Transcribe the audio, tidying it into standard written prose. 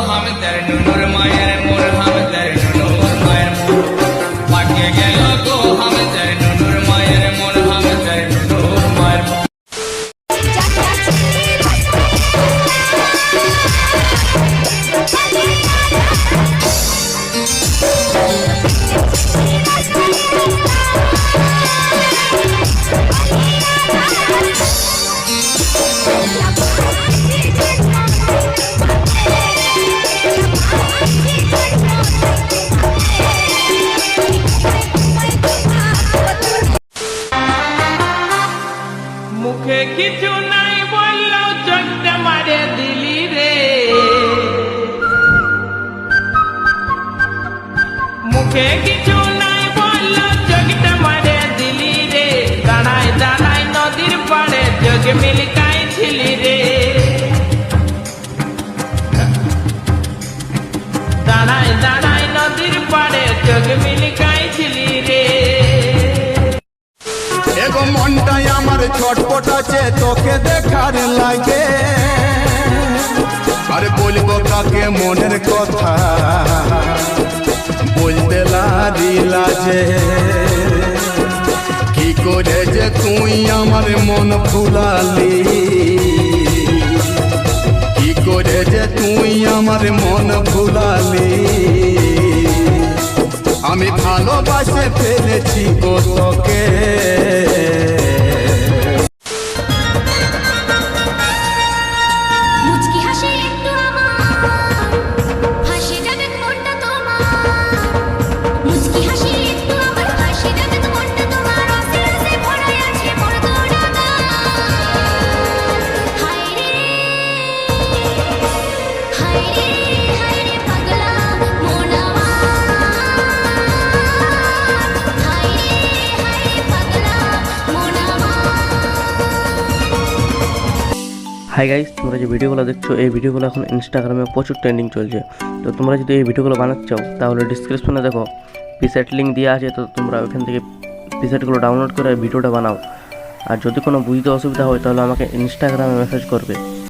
हम तर नुनुर मायर मोर हम तर नुनुर मायर मोर पाके गेल गो हम तर नुनुर मायर मोर हम तर नुनुर मायर मोर মুখে কিছু নাই বললেও চোখটা মারে দিলি রে মুখে কিছু নাই বললেও চোখটা মারে দিলি রে দাঁড়ায় দাঁড়ায় নদীর পাড়ে চোখ মিলকাই ছিলি রে দাঁড়ায় দাঁড়ায় নদীর পাড়ে চোখ মিলকাই ছিলি রে এগো মনটাই আমার ছটপট আছে তোকে দেখার লাগে আরে বলবো কাকে মনের কথা বলতে লারিলা যে কি করে যে তুই আমার মন ফুলালি কি করে যে তুই আমার মন ফুলালি আমি ভালোবাসে ফেলেছি গো তোকে মুচকি হাসি একটু আমার হাসি যাবে মনটা তোমার মুচকি হাসি একটু আমার হাসি যাবে মনটা তোমার অসে অসে ভরা আছে মোর দোড়ানা হায় রে পাগলা মন হাই গাইস, তোমরা যে ভিডিওগুলো দেখছো এই ভিডিওগুলো এখন ইনস্টাগ্রামে প্রচুর ট্রেন্ডিং চলছে। তো তোমরা যদি এই ভিডিওগুলো বানাতে চাও তাহলে ডিসক্রিপশনে দেখো প্রিসেট লিঙ্ক দেওয়া আছে, তো তোমরা ওখান থেকে প্রিসেটগুলো ডাউনলোড করে ভিডিওটা বানাও। আর যদি কোনো বুঝতে অসুবিধা হয় তাহলে আমাকে ইনস্টাগ্রামে মেসেজ করবে।